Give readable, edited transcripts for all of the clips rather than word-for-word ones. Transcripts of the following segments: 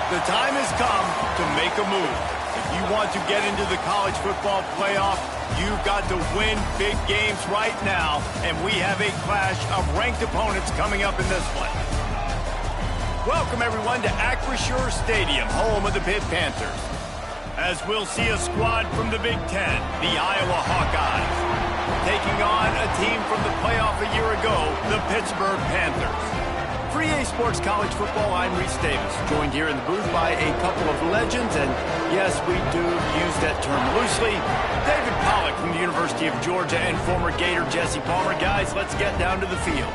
The time has come to make a move. If you want to get into the college football playoff, you've got to win big games right now, and we have a clash of ranked opponents coming up in this one. Welcome, everyone, to Acrisure Stadium, home of the Pitt Panthers. As we'll see a squad from the Big Ten, the Iowa Hawkeyes, taking on a team from the playoff a year ago, the Pittsburgh Panthers. For EA Sports College Football, I'm Reese Davis, joined here in the booth by a couple of legends, and yes, we do use that term loosely. David Pollack from the University of Georgia and former Gator Jesse Palmer. Guys, let's get down to the field.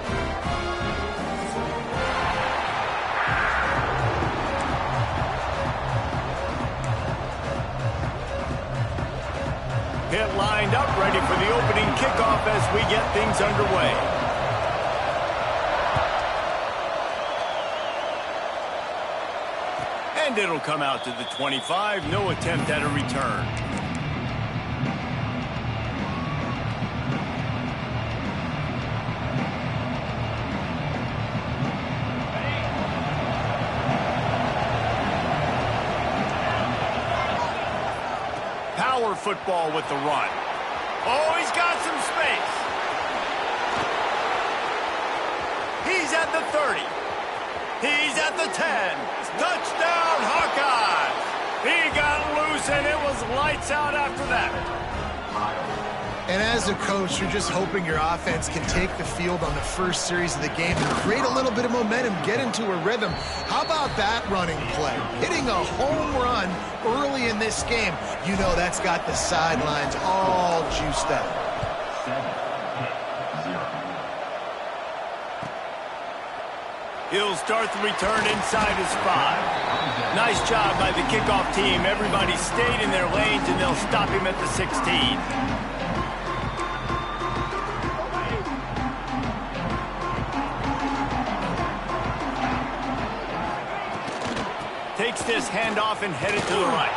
Pitt lined up, ready for the opening kickoff as we get things underway. And it'll come out to the 25. No attempt at a return. Power football with the run. Oh, he's got some space. He's at the 30. He's at the 10. Touchdown, Hawkeyes! He got loose, and it was lights out after that. And as a coach, you're just hoping your offense can take the field on the first series of the game and create a little bit of momentum, get into a rhythm. How about that running play? Hitting a home run early in this game. You know that's got the sidelines all juiced up. He'll start the return inside his 5. Nice job by the kickoff team. Everybody stayed in their lanes, and they'll stop him at the 16. Takes this handoff and headed to the right.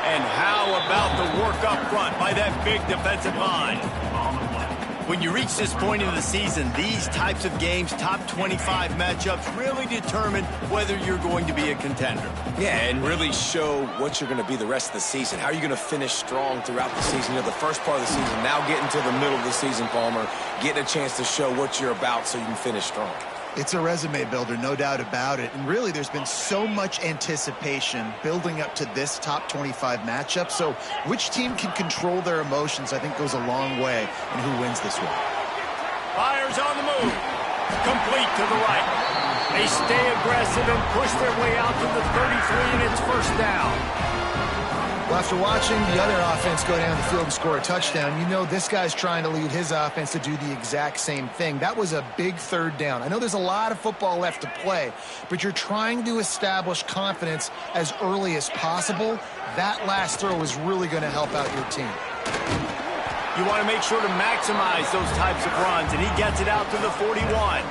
And how about the work up front by that big defensive line? When you reach this point in the season, these types of games, top 25 matchups, really determine whether you're going to be a contender. Yeah, and really show what you're going to be the rest of the season. How are you going to finish strong throughout the season? You know, the first part of the season, now getting to the middle of the season, Palmer, getting a chance to show what you're about so you can finish strong. It's a resume builder, no doubt about it. And really, there's been so much anticipation building up to this top 25 matchup. So which team can control their emotions, I think, goes a long way in who wins this one. Fires on the move. Complete to the right. They stay aggressive and push their way out to the 33, and it's first down. Well, after watching the other offense go down the field and score a touchdown, you know this guy's trying to lead his offense to do the exact same thing. That was a big third down. I know there's a lot of football left to play, but you're trying to establish confidence as early as possible. That last throw is really going to help out your team. You want to make sure to maximize those types of runs, and he gets it out to the 41.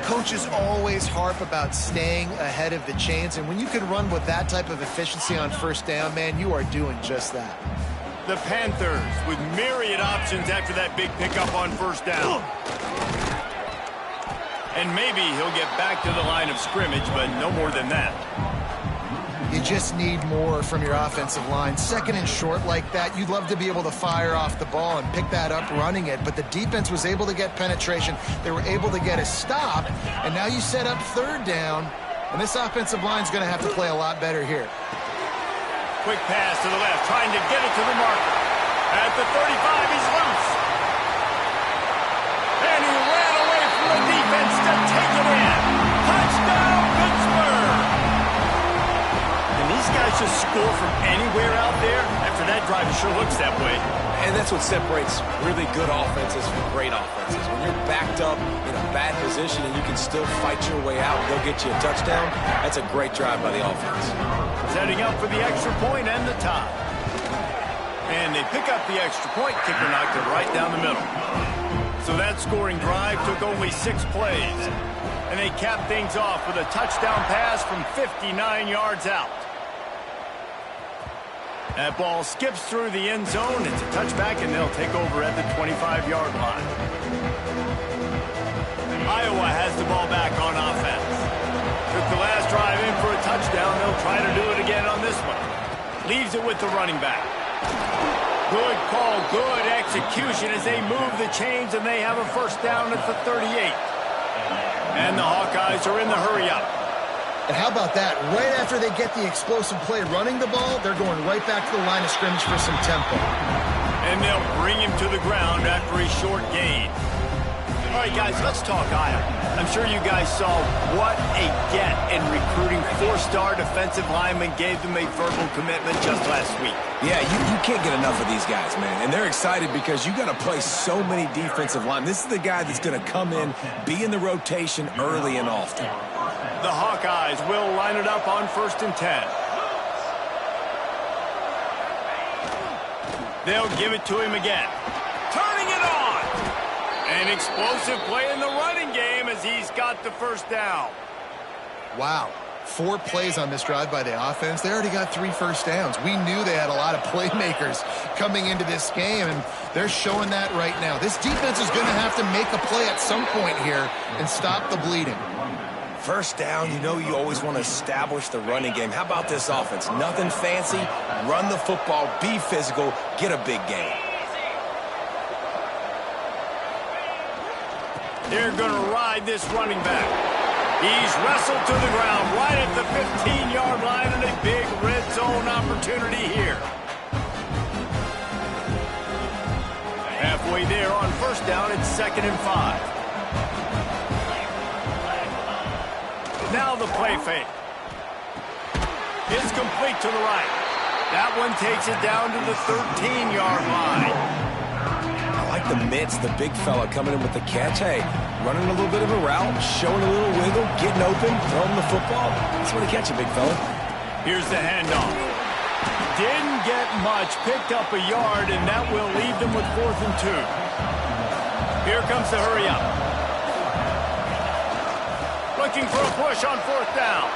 Coaches always harp about staying ahead of the chains, and when you can run with that type of efficiency on first down, man, you are doing just that. The Panthers with myriad options after that big pickup on first down. And maybe he'll get back to the line of scrimmage, but no more than that. You just need more from your offensive line. Second and short like that, you'd love to be able to fire off the ball and pick that up running it, but the defense was able to get penetration. They were able to get a stop, and now you set up third down, and this offensive line's going to have to play a lot better here. Quick pass to the left, trying to get it to the marker. At the 35, he's loose. And he ran away from the defense to take it in. Touchdown, Pittsburgh! And these guys just score from anywhere out there. After that drive, it sure looks that way. And that's what separates really good offenses from great offenses. When you're backed up in a bad position and you can still fight your way out and go get you a touchdown, that's a great drive by the offense. Setting up for the extra point and the tie. And they pick up the extra point. Kicker knocked it right down the middle. So that scoring drive took only 6 plays. And they capped things off with a touchdown pass from 59 yards out. That ball skips through the end zone. It's a touchback, and they'll take over at the 25-yard line. Iowa has the ball back on offense. Took the last drive in for a touchdown. They'll try to do it again on this one. Leaves it with the running back. Good call, good execution as they move the chains, and they have a first down at the 38. And the Hawkeyes are in the hurry-up. And how about that? Right after they get the explosive play running the ball, they're going right back to the line of scrimmage for some tempo. And they'll bring him to the ground after a short gain. All right, guys, let's talk Iowa. I'm sure you guys saw what a get in recruiting. 4-star defensive linemen gave them a verbal commitment just last week. Yeah, you can't get enough of these guys, man. And they're excited because you got to play so many defensive linemen. This is the guy that's going to come in, be in the rotation early and often. The Hawkeyes will line it up on 1st and 10. They'll give it to him again. Turning it on. An explosive play in the running game as he's got the first down. Wow. 4 plays on this drive by the offense. They already got 3 first downs. We knew they had a lot of playmakers coming into this game, and they're showing that right now. This defense is going to have to make a play at some point here and stop the bleeding. First down, you know you always want to establish the running game. How about this offense? Nothing fancy. Run the football, be physical, get a big gain. They're going to ride this running back. He's wrestled to the ground right at the 15-yard line, and a big red zone opportunity here. Halfway there on first down, it's 2nd and 5. Now the play fake. It's complete to the right. That one takes it down to the 13-yard line. I like the mitts, the big fella coming in with the catch. Hey, running a little bit of a route, showing a little wiggle, getting open, throwing the football. That's where to catch it, big fella. Here's the handoff. Didn't get much, picked up a yard, and that will leave them with 4th and 2. Here comes the hurry up. Looking for a push on 4th down.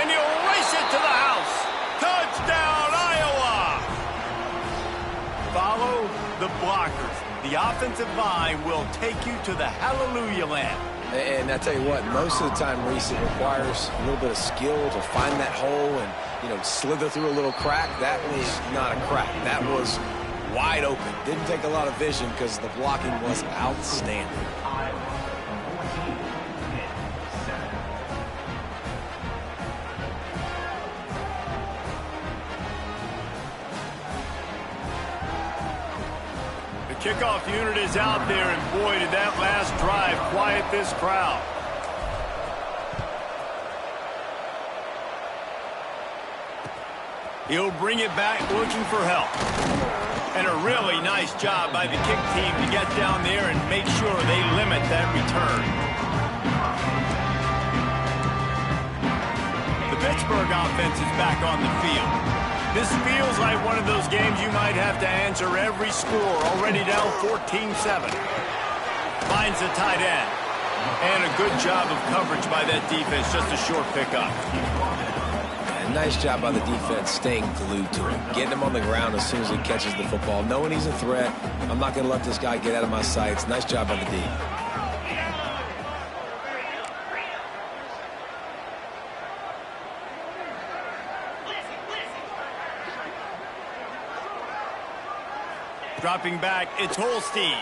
And he'll race it to the house. Touchdown, Iowa! Follow the blockers. The offensive line will take you to the hallelujah land. And I tell you what, most of the time, Reese, it requires a little bit of skill to find that hole and, slither through a little crack. That was not a crack. That was wide open. Didn't take a lot of vision because the blocking was outstanding. Kickoff unit is out there, and boy, did that last drive quiet this crowd. He'll bring it back looking for help. And a really nice job by the kick team to get down there and make sure they limit that return. The Pittsburgh offense is back on the field. This feels like one of those games you might have to answer every score. Already down 14-7. Finds the tight end. And a good job of coverage by that defense. Just a short pickup. And nice job by the defense staying glued to him. Getting him on the ground as soon as he catches the football. Knowing he's a threat. I'm not going to let this guy get out of my sights. Nice job by the D. Dropping back, it's Holstein.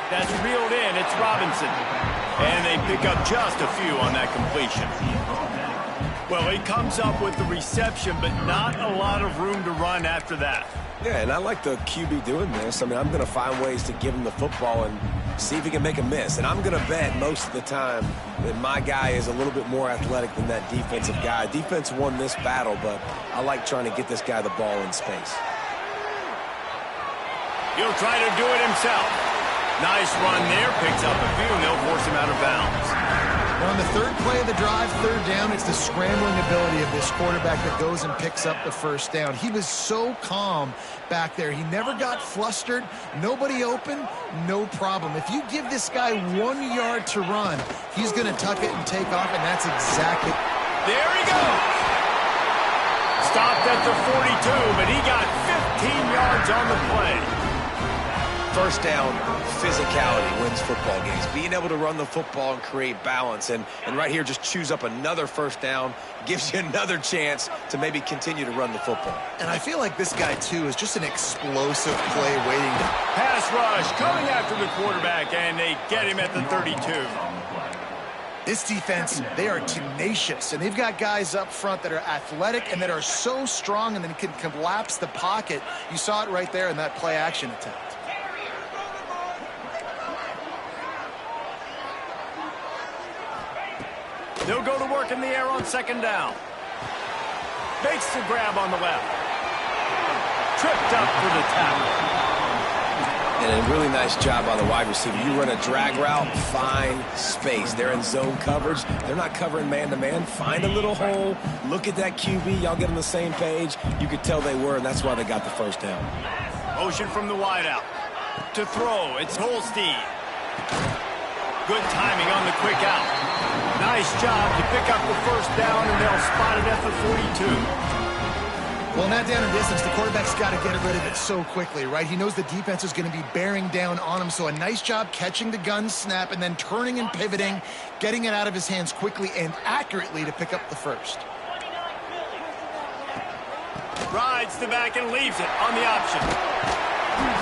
That's reeled in, it's Robinson. And they pick up just a few on that completion. Well, he comes up with the reception, but not a lot of room to run after that. Yeah, and I like the QB doing this. I mean, I'm going to find ways to give him the football and see if he can make a miss. And I'm going to bet most of the time that my guy is a little bit more athletic than that defensive guy. Defense won this battle, but I like trying to get this guy the ball in space. He'll try to do it himself. Nice run there, picks up a few, and they'll force him out of bounds. On the 3rd play of the drive, 3rd down, it's the scrambling ability of this quarterback that goes and picks up the first down. He was so calm back there. He never got flustered. Nobody open, no problem. If you give this guy 1 yard to run, he's going to tuck it and take off, and that's exactly... There he goes! Stopped at the 42, but he got 15 yards on the play. First down, physicality wins football games. Being able to run the football and create balance. And right here, just choose up another first down, gives you another chance to maybe continue to run the football. And I feel like this guy, too, is just an explosive play waiting to... Pass rush coming after the quarterback, and they get him at the 32. This defense, they are tenacious, and they've got guys up front that are athletic and that are so strong and then can collapse the pocket. You saw it right there in that play-action attempt. They'll go to work in the air on second down. Makes the grab on the left. Tripped up for the tackle. And a really nice job by the wide receiver. You run a drag route, find space. They're in zone coverage. They're not covering man-to-man. Find a little hole. Look at that QB. Y'all get on the same page. You could tell they were, and that's why they got the first down. Motion from the wideout. To throw, it's Holstein. Good timing on the quick out. Nice job to pick up the first down, and they'll spot it at the 42. Well, in that down and distance, the quarterback's got to get rid of it so quickly, right? He knows the defense is going to be bearing down on him, so a nice job catching the gun snap and then turning and pivoting, getting it out of his hands quickly and accurately to pick up the first. Rides the back and leaves it on the option.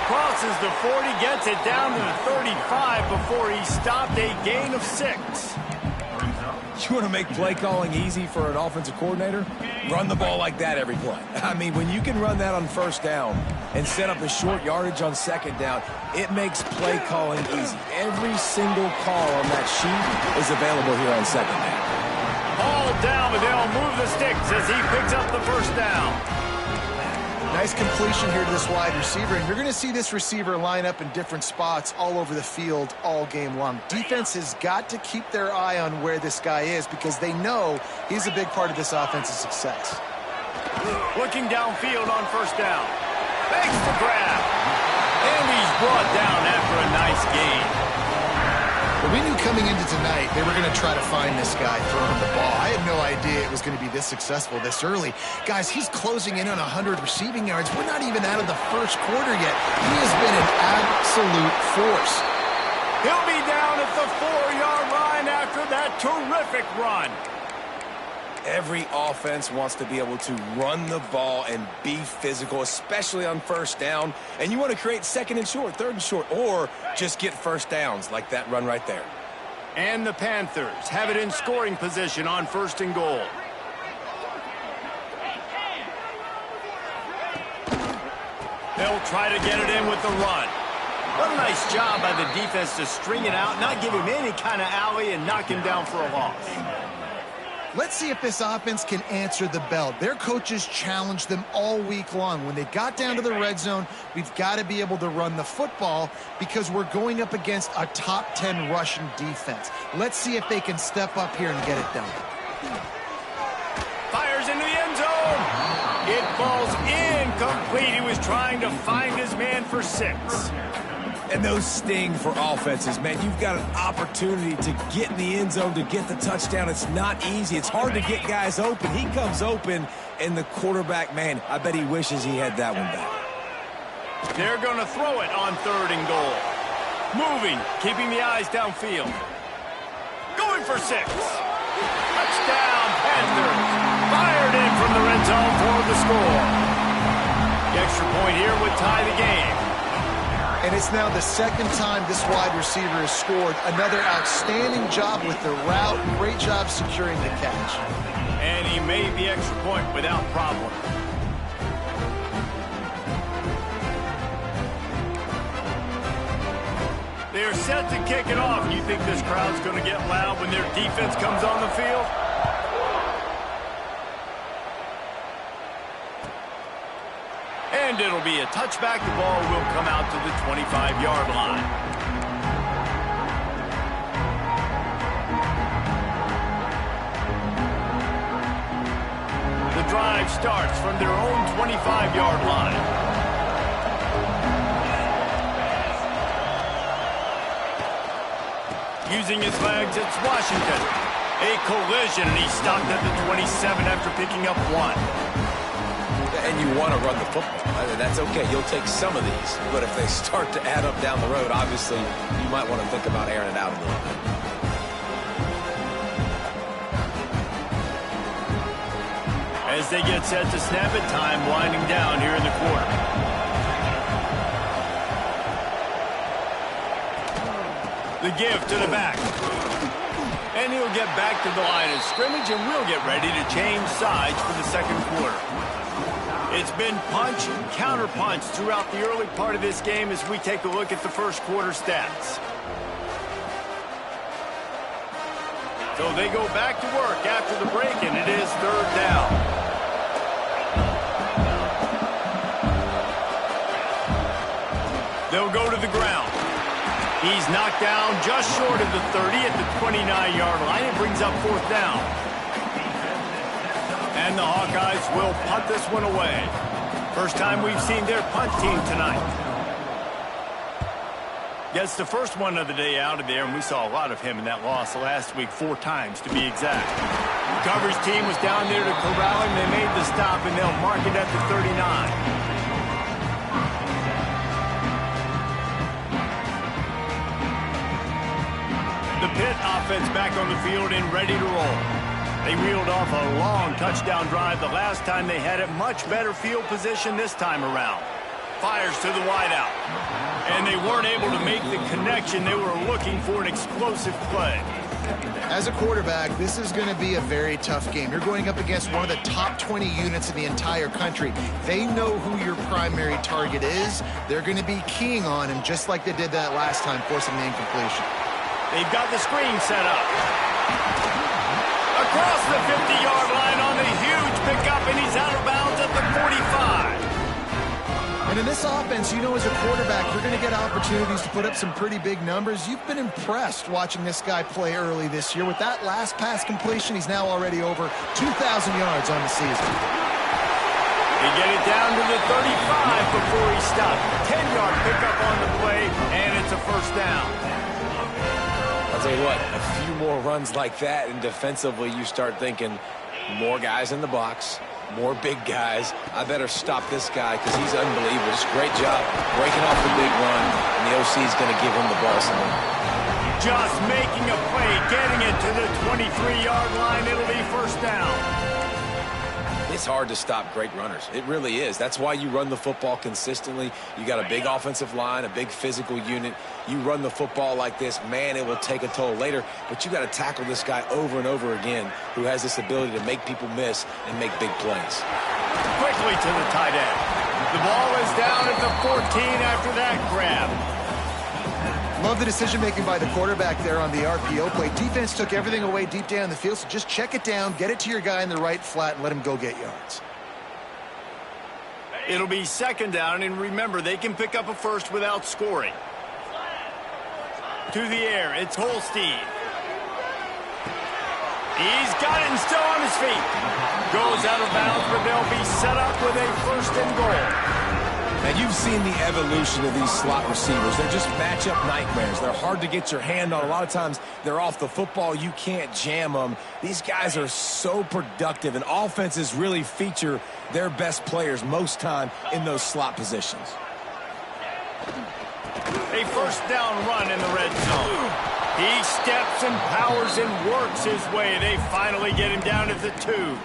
Crosses the 40, gets it down to the 35 before he stopped, a gain of 6. You want to make play calling easy for an offensive coordinator? Run the ball like that every play. I mean, when you can run that on first down and set up a short yardage on second down, it makes play calling easy. Every single call on that sheet is available here on second down. All down, but they'll move the sticks as he picks up the first down. Nice completion here to this wide receiver, and you're going to see this receiver line up in different spots all over the field all game long. Defense has got to keep their eye on where this guy is because they know he's a big part of this offense's success. Looking downfield on first down. Makes the grab. And he's brought down after a nice gain. But we knew coming into tonight they were going to try to find this guy throwing the ball. I had no idea it was going to be this successful this early. Guys, he's closing in on 100 receiving yards. We're not even out of the first quarter yet. He has been an absolute force. He'll be down at the 4-yard line after that terrific run. Every offense wants to be able to run the ball and be physical, especially on first down. And you want to create second and short, third and short, or just get first downs like that run right there. And the Panthers have it in scoring position on first and goal. They'll try to get it in with the run. What a nice job by the defense to string it out, not give him any kind of alley, and knock him down for a loss. Let's see if this offense can answer the bell. Their coaches challenged them all week long. When they got down to the red zone, we've got to be able to run the football because we're going up against a top 10 rushing defense. Let's see if they can step up here and get it done. Fires into the end zone. It falls incomplete. He was trying to find his man for 6. And those sting for offenses, man. You've got an opportunity to get in the end zone, to get the touchdown. It's not easy. It's hard to get guys open. He comes open, and the quarterback, man, I bet he wishes he had that one back. They're going to throw it on third and goal. Moving, keeping the eyes downfield. Going for 6. Touchdown, Panthers. Fired in from the red zone for the score. The extra point here would tie the game. And it's now the second time this wide receiver has scored. Another outstanding job with the route. Great job securing the catch. And he made the extra point without problem. They're set to kick it off. You think this crowd's going to get loud when their defense comes on the field? And it'll be a touchback. The ball will come out to the 25-yard line. The drive starts from their own 25-yard line. Using his legs, it's Washington. A collision, and he stopped at the 27 after picking up 1. And you want to run the football. I mean, that's okay. You'll take some of these. But if they start to add up down the road, obviously, you might want to think about airing it out a little bit. As they get set to snap it, time winding down here in the quarter. The give to the back. And he'll get back to the line of scrimmage, and we'll get ready to change sides for the second quarter. It's been punch and counter-punch throughout the early part of this game as we take a look at the first quarter stats. So they go back to work after the break, and it is third down. They'll go to the ground. He's knocked down just short of the 30 at the 29-yard line. It brings up fourth down. And the Hawkeyes will punt this one away. First time we've seen their punt team tonight. Gets the first one of the day out of there, and we saw a lot of him in that loss last week, 4 times to be exact. The coverage team was down there to corral him. They made the stop, and they'll mark it at the 39. The Pitt offense back on the field and ready to roll. They reeled off a long touchdown drive the last time they had it. Much better field position this time around. Fires to the wideout. And they weren't able to make the connection. They were looking for an explosive play. As a quarterback, this is going to be a very tough game. You're going up against one of the top 20 units in the entire country. They know who your primary target is. They're going to be keying on him just like they did that last time, forcing the incompletion. They've got the screen set up. Across the 50-yard line on the huge pickup, and he's out of bounds at the 45. And in this offense, you know, as a quarterback, you're going to get opportunities to put up some pretty big numbers. You've been impressed watching this guy play early this year. With that last pass completion, he's now already over 2,000 yards on the season. They get it down to the 35 before he stopped. 10-yard pickup on the play, and it's a first down. I'll tell you what, a few more runs like that, and defensively you start thinking more guys in the box, more big guys. I better stop this guy because he's unbelievable. Just great job breaking off the big run, and the OC is going to give him the ball some. Just making a play, getting it to the 23-yard line. It'll be first down. It's hard to stop great runners. It really is. That's why you run the football consistently. You got a big offensive line, a big physical unit. You run the football like this, man, it will take a toll later. But you got to tackle this guy over and over again who has this ability to make people miss and make big plays. Quickly to the tight end. The ball is down at the 14 after that grab. Love the decision-making by the quarterback there on the RPO play. Defense took everything away deep down the field, so just check it down, get it to your guy in the right flat, and let him go get yards. It'll be second down, and remember, they can pick up a first without scoring. To the air, it's Holstein. He's got it and still on his feet. Goes out of bounds, but they'll be set up with a first and goal. Now, you've seen the evolution of these slot receivers. They're just matchup nightmares. They're hard to get your hand on. A lot of times, they're off the football. You can't jam them. These guys are so productive, and offenses really feature their best players most time in those slot positions. A first down run in the red zone. He steps and powers and works his way. They finally get him down at the 2.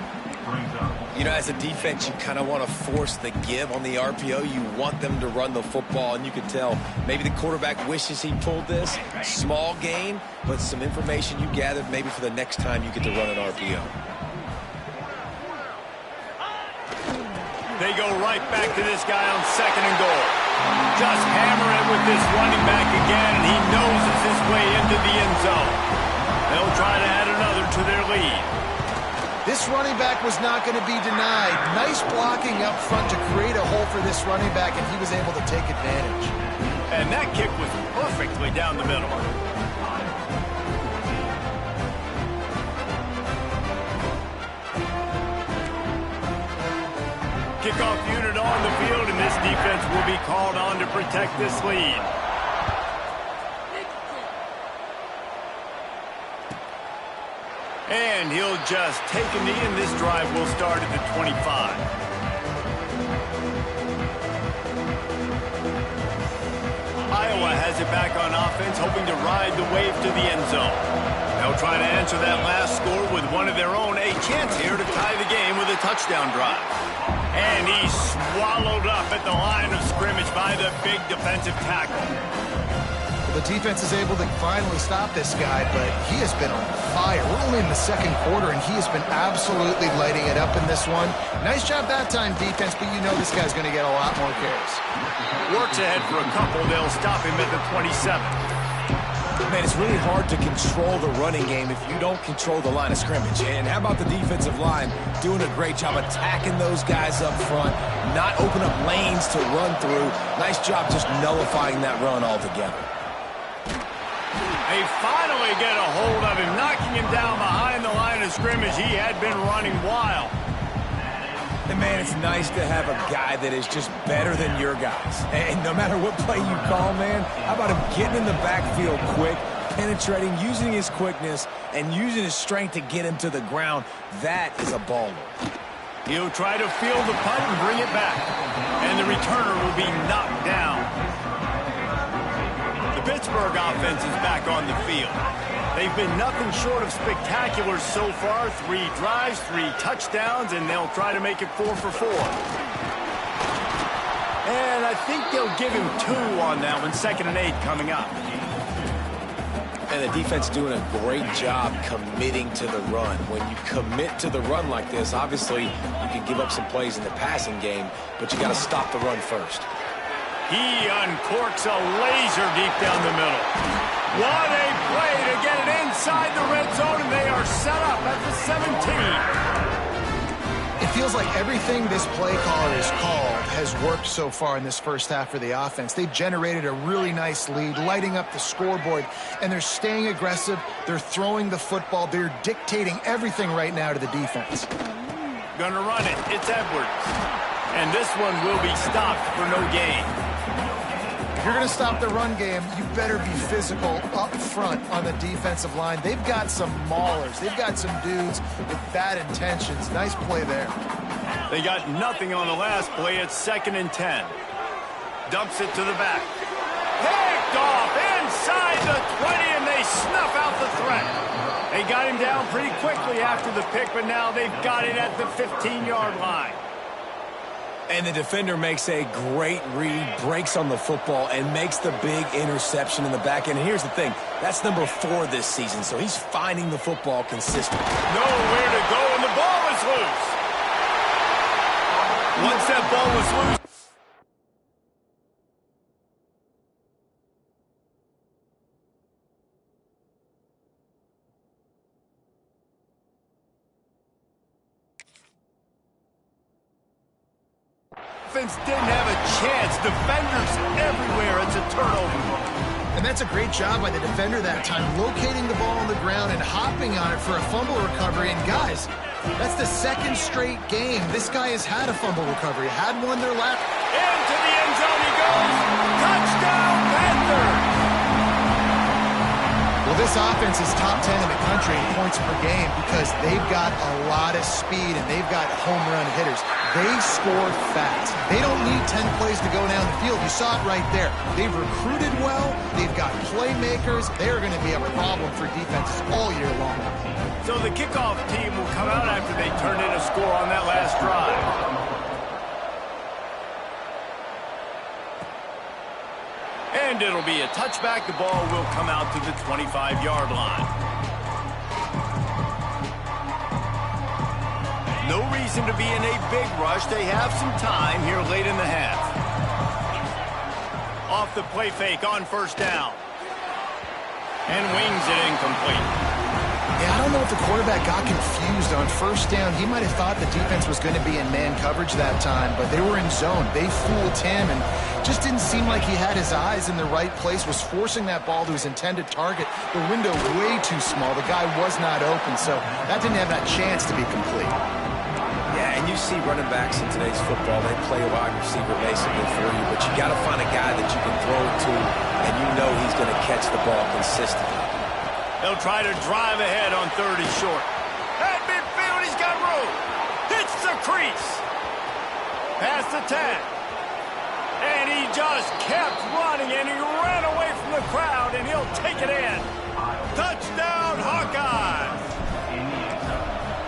You know, as a defense, you kind of want to force the give on the RPO. You want them to run the football, and you can tell maybe the quarterback wishes he pulled this. Small gain, but some information you gathered maybe for the next time you get to run an RPO. They go right back to this guy on second and goal. Just hammer it with this running back again, and he noses his way into the end zone. They'll try to add another to their lead. This running back was not going to be denied. Nice blocking up front to create a hole for this running back, and he was able to take advantage. And that kick was perfectly down the middle. Kickoff unit on the field, and this defense will be called on to protect this lead. And he'll just take a knee, and this drive will start at the 25. it back on offense, hoping to ride the wave to the end zone. They'll try to answer that last score with one of their own. A chance here to tie the game with a touchdown drive. And he's swallowed up at the line of scrimmage by the big defensive tackle. The defense is able to finally stop this guy, but he has been on fire. We're only in the second quarter, and he has been absolutely lighting it up in this one. Nice job that time, defense, but you know this guy's going to get a lot more carries. Works ahead for a couple. They'll stop him at the 27. Man, it's really hard to control the running game if you don't control the line of scrimmage. And how about the defensive line doing a great job attacking those guys up front, not open up lanes to run through. Nice job just nullifying that run altogether. They finally get a hold of him, knocking him down behind the line of scrimmage. He had been running wild. And, man, it's nice to have a guy that is just better than your guys. And no matter what play you call, man, how about him getting in the backfield quick, penetrating, using his quickness, and using his strength to get him to the ground. That is a baller. He'll try to field the punt and bring it back. And the returner will be knocked down. The Pittsburgh offense is back on the field. They've been nothing short of spectacular so far. 3 drives, 3 touchdowns, and they'll try to make it 4 for 4. And I think they'll give him 2 on that one. 2nd and 8 coming up. And the defense doing a great job committing to the run. When you commit to the run like this, obviously you can give up some plays in the passing game, but you got to stop the run first. He uncorks a laser deep down the middle. What a play to get it inside the red zone, and they are set up at the 17. It feels like everything this play caller has called has worked so far in this first half for the offense. They've generated a really nice lead, lighting up the scoreboard, and they're staying aggressive. They're throwing the football. They're dictating everything right now to the defense. Gonna run it. It's Edwards. And this one will be stopped for no gain. If you're going to stop the run game, you better be physical up front on the defensive line. They've got some maulers. They've got some dudes with bad intentions. Nice play there. They got nothing on the last play. It's 2nd and 10. Dumps it to the back. Picked off inside the 20, and they snuff out the threat. They got him down pretty quickly after the pick, but now they've got it at the 15-yard line. And the defender makes a great read, breaks on the football, and makes the big interception in the back end. And here's the thing, that's number 4 this season, so he's finding the football consistently. Nowhere to go, and the ball is loose. Once that ball was loose, offense didn't have a chance. Defenders everywhere. It's a turnover. And that's a great job by the defender that time, locating the ball on the ground and hopping on it for a fumble recovery. And guys, that's the 2nd straight game this guy has had a fumble recovery. Had one there last. Into the end zone he goes. Touchdown, Panthers. Well, this offense is top 10 in the country in points per game because they've got a lot of speed and they've got home run hitters. They score fast. They don't need 10 plays to go down the field. You saw it right there. They've recruited well. They've got playmakers. They're going to be a problem for defenses all year long. So the kickoff team will come out after they turned in a score on that last drive. And it'll be a touchback. The ball will come out to the 25-yard line. No reason to be in a big rush. They have some time here late in the half. Off the play fake on 1st down. And wings it incomplete. Yeah, I don't know if the quarterback got confused on 1st down. He might have thought the defense was going to be in man coverage that time, but they were in zone. They fooled him and just didn't seem like he had his eyes in the right place, was forcing that ball to his intended target. The window way too small. The guy was not open, so that didn't have that chance to be complete. Yeah, and you see running backs in today's football, they play a wide receiver basically for you, but you got to find a guy that you can throw it to, and you know he's going to catch the ball consistently. They'll try to drive ahead on 3rd and short. At midfield, he's got room. Hits the crease. Past the 10. And he just kept running, and he ran away from the crowd, and he'll take it in. Touchdown, Hawkeyes!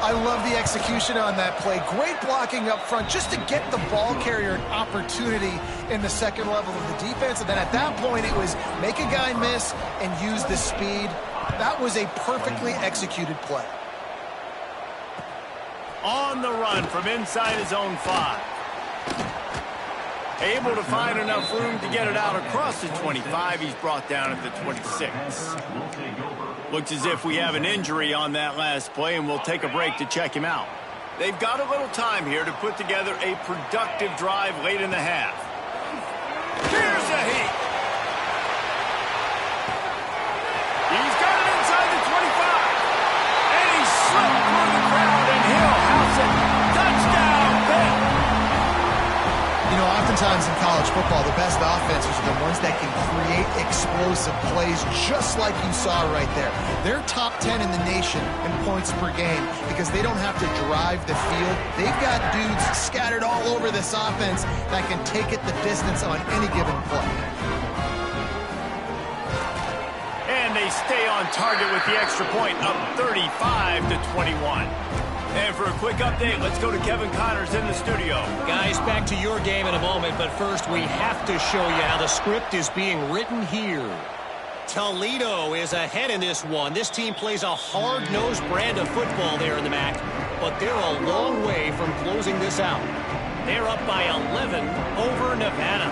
I love the execution on that play. Great blocking up front just to get the ball carrier an opportunity in the second level of the defense. And then at that point, it was make a guy miss and use the speed. That was a perfectly executed play. On the run from inside his own 5. Able to find enough room to get it out across the 25. He's brought down at the 26. Looks as if we have an injury on that last play, and we'll take a break to check him out. They've got a little time here to put together a productive drive late in the half. Here's a heat. He's got it inside the 25. And he's slipped through the crowd, and he'll house it. Touchdown, Pitt. You know, oftentimes in college football, the best offenses are the ones that can create explosive plays just like you saw right there. They're top 10 in the nation in points per game because they don't have to drive the field. They've got dudes scattered all over this offense that can take it the distance on any given play. And they stay on target with the extra point, up 35-21. And for a quick update, let's go to Kevin Connors in the studio. Guys, back to your game in a moment, but first we have to show you how the script is being written here. Toledo is ahead in this one. This team plays a hard-nosed brand of football there in the MAC, but they're a long way from closing this out. They're up by 11 over Nevada.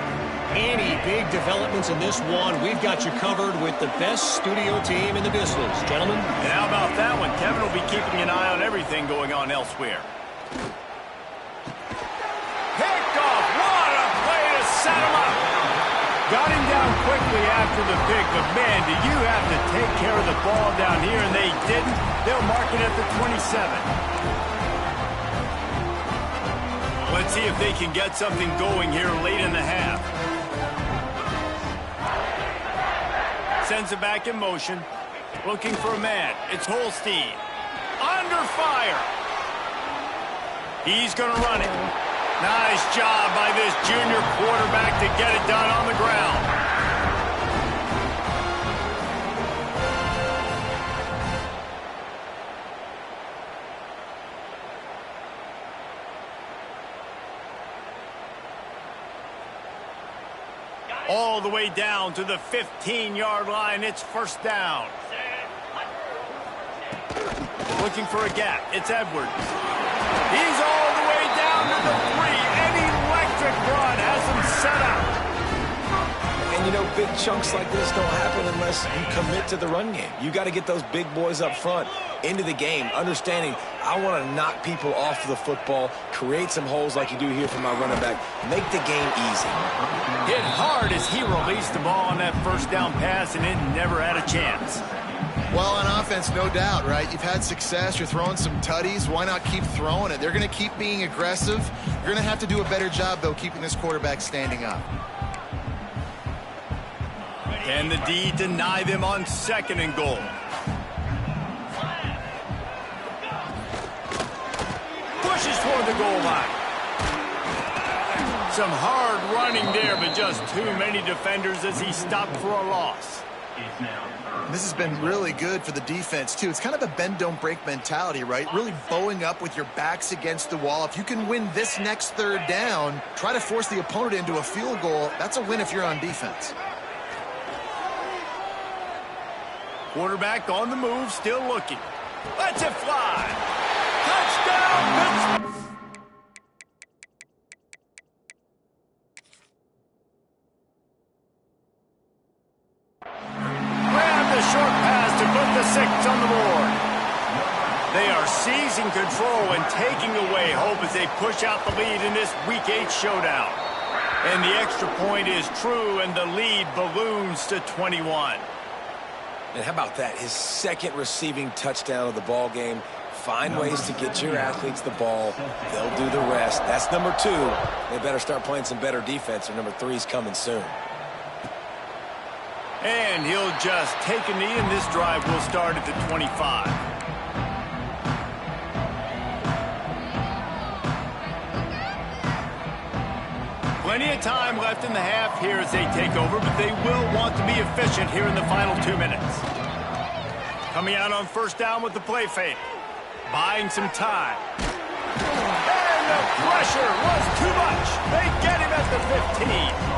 Any big developments in this one, we've got you covered with the best studio team in the business. Gentlemen? And how about that one? Kevin will be keeping an eye on everything going on elsewhere. Picked off. What a play to set him up. Got him down quickly after the pick, but man, do you have to take care of the ball down here, and they didn't. They'll mark it at the 27. Let's see if they can get something going here late in the half. Sends it back in motion. Looking for a man. It's Holstein. Under fire. He's going to run it. Nice job by this junior quarterback to get it done on the ground. All the way down to the 15-yard line. It's first down. Looking for a gap. It's Edwards. He's all the way down to the 3. An electric run has him set up. And, you know, big chunks like this don't happen unless you commit to the run game. You got to get those big boys up front into the game, understanding I want to knock people off the football, create some holes like you do here for my running back, make the game easy. Hit hard as he released the ball on that first down pass, and it never had a chance. Well, on offense, no doubt, right? You've had success. You're throwing some tutties. Why not keep throwing it? They're going to keep being aggressive. You're going to have to do a better job, though, keeping this quarterback standing up. Can the D deny them on 2nd and goal? Pushes toward the goal line. Some hard running there, but just too many defenders as he stopped for a loss. This has been really good for the defense, too. It's kind of a bend-don't-break mentality, right? Really bowing up with your backs against the wall. If you can win this next 3rd down, try to force the opponent into a field goal. That's a win if you're on defense. Quarterback on the move, still looking. Lets it fly. Touchdown, Pittsburgh. Grab the short pass to put the 6 on the board. They are seizing control and taking away hope as they push out the lead in this Week 8 showdown. And the extra point is true, and the lead balloons to 21. And how about that? His 2nd receiving touchdown of the ball game. Find ways to get your athletes the ball. They'll do the rest. That's number 2. They better start playing some better defense, or number 3's coming soon. And he'll just take a knee, and this drive will start at the 25. Plenty of time left in the half here as they take over, but they will want to be efficient here in the final 2 minutes. Coming out on first down with the play fake. Buying some time. And the pressure was too much. They get him at the 15.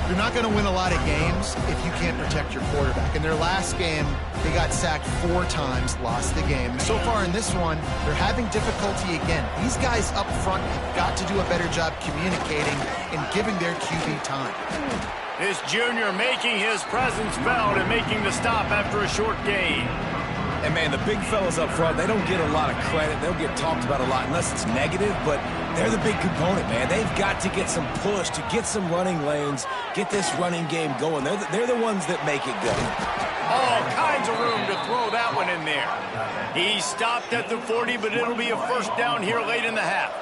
You're not going to win a lot of games if you can't protect your quarterback. In their last game, they got sacked 4 times, lost the game. So far in this one, they're having difficulty again. These guys up front have got to do a better job communicating and giving their QB time. This junior making his presence felt and making the stop after a short gain. And, man, the big fellas up front, they don't get a lot of credit. They'll get talked about a lot unless it's negative, but they're the big component, man. They've got to get some push to get some running lanes, get this running game going. They're the ones that make it go. All kinds of room to throw that one in there. He stopped at the 40, but it'll be a first down here late in the half.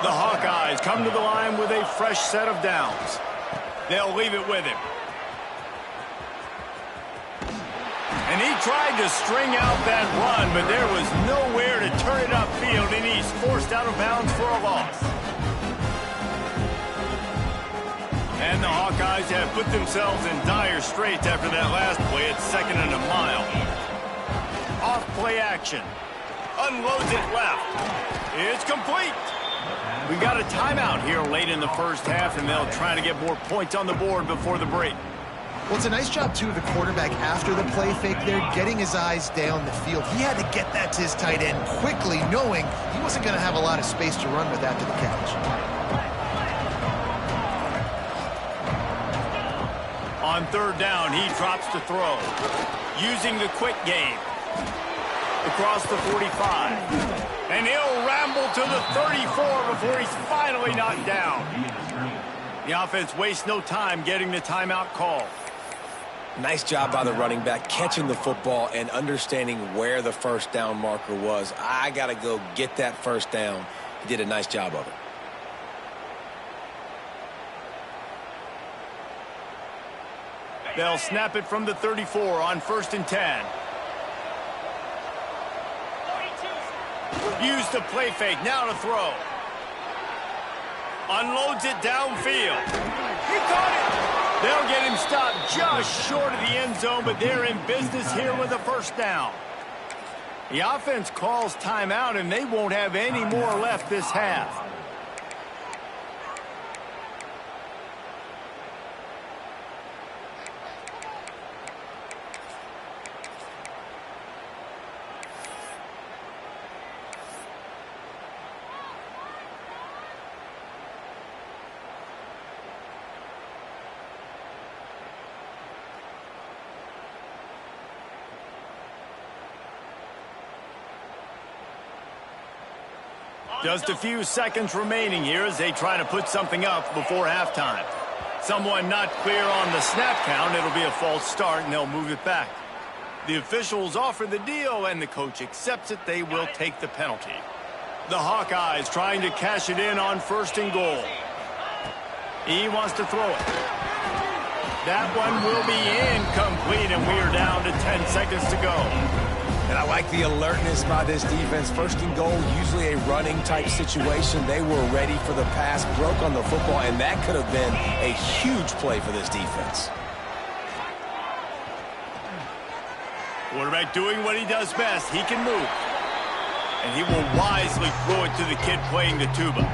The Hawkeyes come to the line with a fresh set of downs. They'll leave it with him. And he tried to string out that run, but there was nowhere to turn it upfield, and he's forced out of bounds for a loss. And the Hawkeyes have put themselves in dire straits after that last play at 2nd and a mile. Off play action. Unloads it left. It's complete. We got a timeout here late in the first half, and they'll try to get more points on the board before the break. Well, it's a nice job, too, of the quarterback after the play fake there, getting his eyes down the field. He had to get that to his tight end quickly, knowing he wasn't going to have a lot of space to run with after the catch. On third down, he drops to throw. Using the quick game. Across the 45. And he'll ramble to the 34 before he's finally knocked down. The offense wastes no time getting the timeout call. Nice job by the running back, catching the football and understanding where the first down marker was. I got to go get that first down. He did a nice job of it. They'll snap it from the 34 on 1st and 10. Use the play fake, now to throw. Unloads it downfield. He caught it. They'll get him stopped just short of the end zone, but they're in business here with a first down. The offense calls timeout, and they won't have any more left this half. Just a few seconds remaining here as they try to put something up before halftime. Someone not clear on the snap count. It'll be a false start, and they'll move it back. The officials offer the deal, and the coach accepts it. They will take the penalty. The Hawkeyes trying to cash it in on 1st and goal. He wants to throw it. That one will be incomplete, and we are down to 10 seconds to go. And I like the alertness by this defense. 1st and goal, usually a running type situation. They were ready for the pass, broke on the football, and that could have been a huge play for this defense. Quarterback doing what he does best. He can move. And he will wisely throw it to the kid playing the tuba.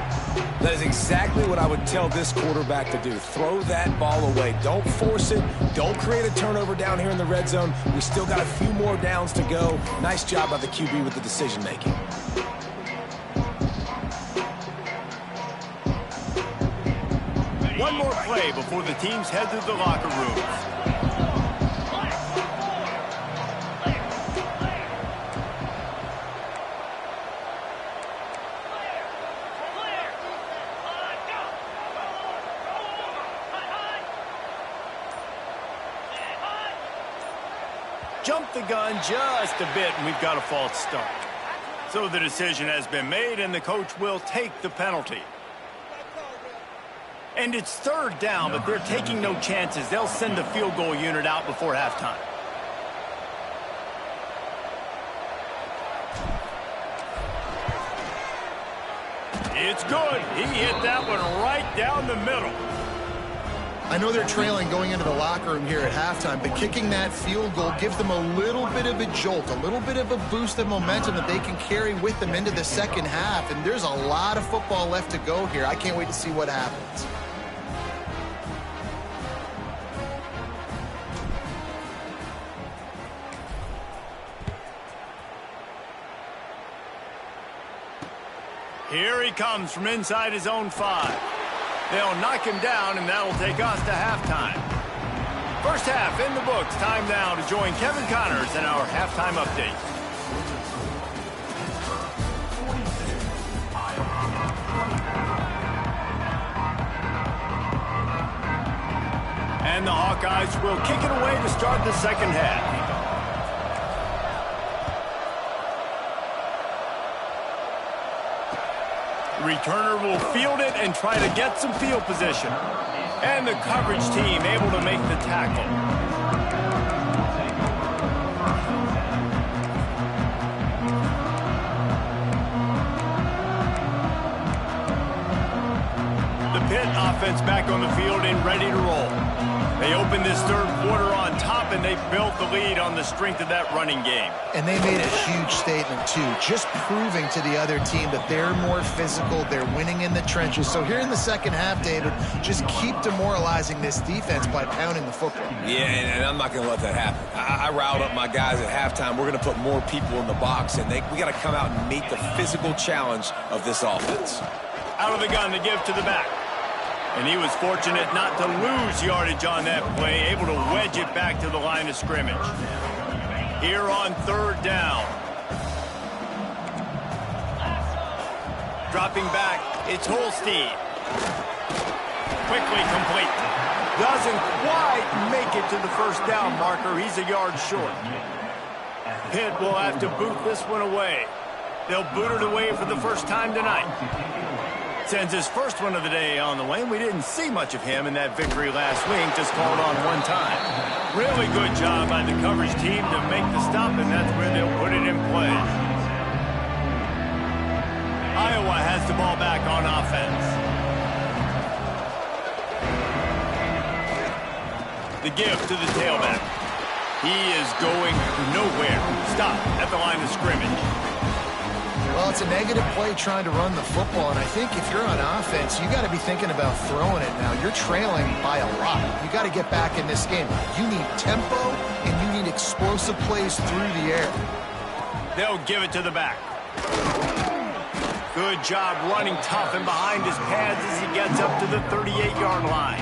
That is exactly what I would tell this quarterback to do. Throw that ball away. Don't force it. Don't create a turnover down here in the red zone. We still got a few more downs to go. Nice job by the QB with the decision making. One more play before the teams head to the locker rooms. Jumped the gun just a bit, and we've got a false start. So the decision has been made, and the coach will take the penalty. And it's 3rd down, but they're taking no chances. They'll send the field goal unit out before halftime. It's good. He hit that one right down the middle. I know they're trailing going into the locker room here at halftime, but kicking that field goal gives them a little bit of a jolt, a little bit of a boost of momentum that they can carry with them into the second half. And there's a lot of football left to go here. I can't wait to see what happens. Here he comes from inside his own 5. They'll knock him down, and that'll take us to halftime. First half in the books. Time now to join Kevin Connors in our halftime update. And the Hawkeyes will kick it away to start the second half. Returner will field it and try to get some field position. And the coverage team able to make the tackle. The Pitt offense back on the field and ready to roll. They opened this third quarter on top, and they built the lead on the strength of that running game. And they made a huge statement, too, just proving to the other team that they're more physical, they're winning in the trenches. So here in the second half, David, just keep demoralizing this defense by pounding the football. Yeah, and I'm not going to let that happen. I riled up my guys at halftime. We're going to put more people in the box, and we got to come out and meet the physical challenge of this offense. Out of the gun to give to the back. And he was fortunate not to lose yardage on that play, able to wedge it back to the line of scrimmage. Here on third down. Dropping back, it's Holstein. Quickly complete. Doesn't quite make it to the first down marker. He's a yard short. Pitt will have to boot this one away. They'll boot it away for the first time tonight. Sends his first one of the day on the way, and we didn't see much of him in that victory last week, just called on one time. Really good job by the coverage team to make the stop, and that's where they'll put it in play. Iowa has the ball back on offense. The give to the tailback. He is going nowhere. Stop at the line of scrimmage. Well, it's a negative play trying to run the football, and I think if you're on offense, you got to be thinking about throwing it now. You're trailing by a lot. You got to get back in this game. You need tempo, and you need explosive plays through the air. They'll give it to the back. Good job running tough and behind his pads as he gets up to the 38-yard line.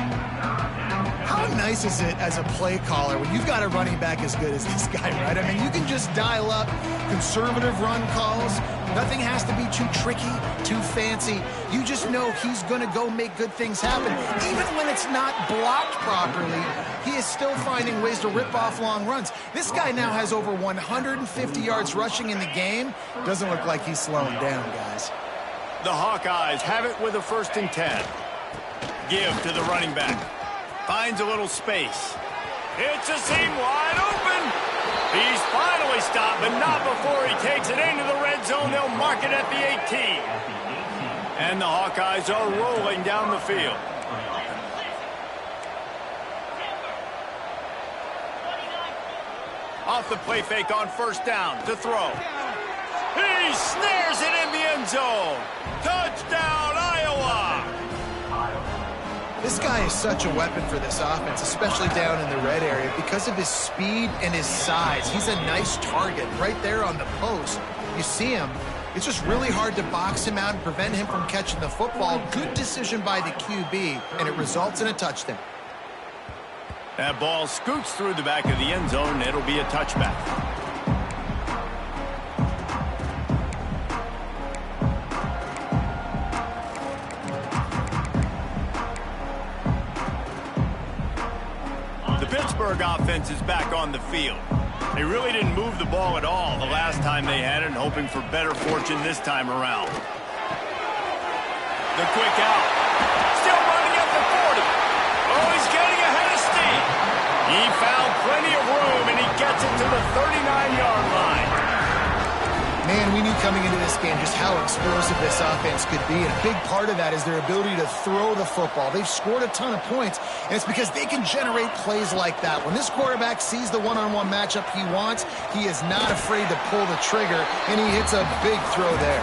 How nice is it as a play caller when you've got a running back as good as this guy, right? I mean, you can just dial up conservative run calls. Nothing has to be too tricky, too fancy. You just know he's going to go make good things happen. Even when it's not blocked properly, he is still finding ways to rip off long runs. This guy now has over 150 yards rushing in the game. Doesn't look like he's slowing down, guys. The Hawkeyes have it with a 1st and 10. Give to the running back. Finds a little space. It's a seam wide open. He's finally stopped, but not before he takes it into the red zone. They'll mark it at the 18. And the Hawkeyes are rolling down the field. Off the play fake on 1st down to throw. He snares it in the end zone. Touchdown, Iowa! This guy is such a weapon for this offense, especially down in the red area, because of his speed and his size. He's a nice target right there on the post. You see him. It's just really hard to box him out and prevent him from catching the football. Good decision by the QB, and it results in a touchdown. That ball scoots through the back of the end zone. It'll be a touchback. Pittsburgh offense is back on the field. They really didn't move the ball at all the last time they had it, hoping for better fortune this time around. The quick out. Still running at the 40. Oh, he's getting ahead of steam. He found plenty of room, and he gets it to the 39-yard line. Man, we knew coming into this game just how explosive this offense could be, and a big part of that is their ability to throw the football. They've scored a ton of points, and it's because they can generate plays like that. When this quarterback sees the one-on-one matchup he wants, he is not afraid to pull the trigger, and he hits a big throw there.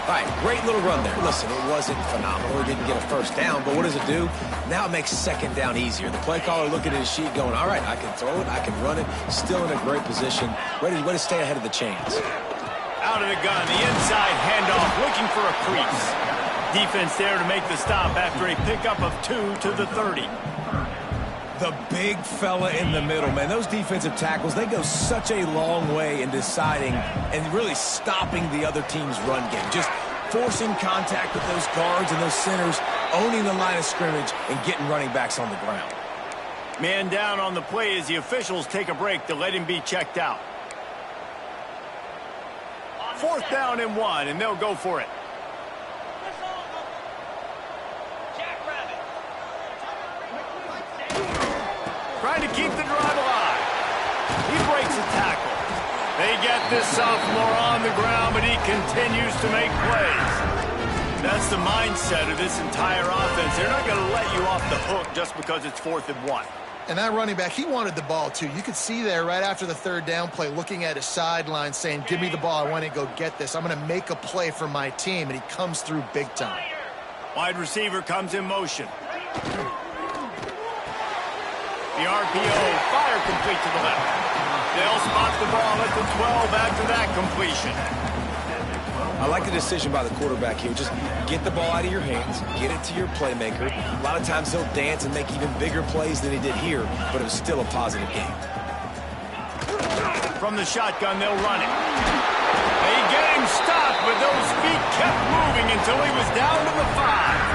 All right, great little run there. Listen, it wasn't phenomenal. He didn't get a first down, but what does it do? Now it makes second down easier. The play caller looking at his sheet going, all right, I can throw it, I can run it, still in a great position, ready to stay ahead of the chains. Out of the gun, the inside handoff, looking for a crease. Defense there to make the stop after a pickup of 2 to the 30. The big fella in the middle, man. Those defensive tackles, they go such a long way in deciding and really stopping the other team's run game. Just forcing contact with those guards and those centers, owning the line of scrimmage, and getting running backs on the ground. Man down on the play as the officials take a break to let him be checked out. 4th down and 1, and they'll go for it. Trying to keep the drive alive. He breaks a tackle. They get this sophomore on the ground, but he continues to make plays. That's the mindset of this entire offense. They're not going to let you off the hook just because it's 4th and 1. And that running back, he wanted the ball, too. You could see there right after the 3rd down play, looking at his sideline, saying, give me the ball. I want to go get this. I'm going to make a play for my team. And he comes through big time. Wide receiver comes in motion. The RPO, fire complete to the left. They'll spot the ball at the 12 after that completion. I like the decision by the quarterback here. Just get the ball out of your hands, get it to your playmaker. A lot of times he'll dance and make even bigger plays than he did here, but it was still a positive game. From the shotgun, they'll run it. They get him stopped, but those feet kept moving until he was down to the 5.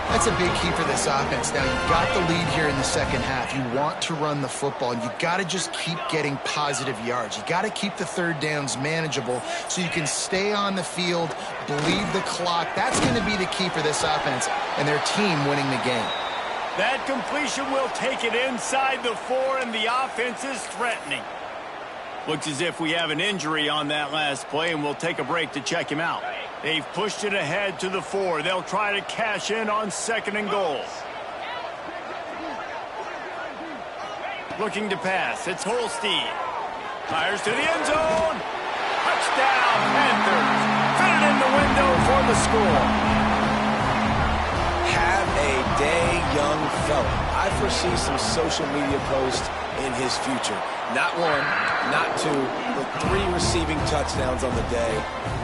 That's a big key for this offense. Now, you've got the lead here in the second half. You want to run the football, and you've got to just keep getting positive yards. You've got to keep the 3rd downs manageable so you can stay on the field, bleed the clock. That's going to be the key for this offense and their team winning the game. That completion will take it inside the 4, and the offense is threatening. Looks as if we have an injury on that last play, and we'll take a break to check him out. They've pushed it ahead to the 4. They'll try to cash in on 2nd and goal. Looking to pass. It's Holstein. Fires to the end zone. Touchdown, Panthers. Fit it in the window for the score. Have a day, young fella. I foresee some social media posts in his future. Not 1, not 2, but 3 receiving touchdowns on the day.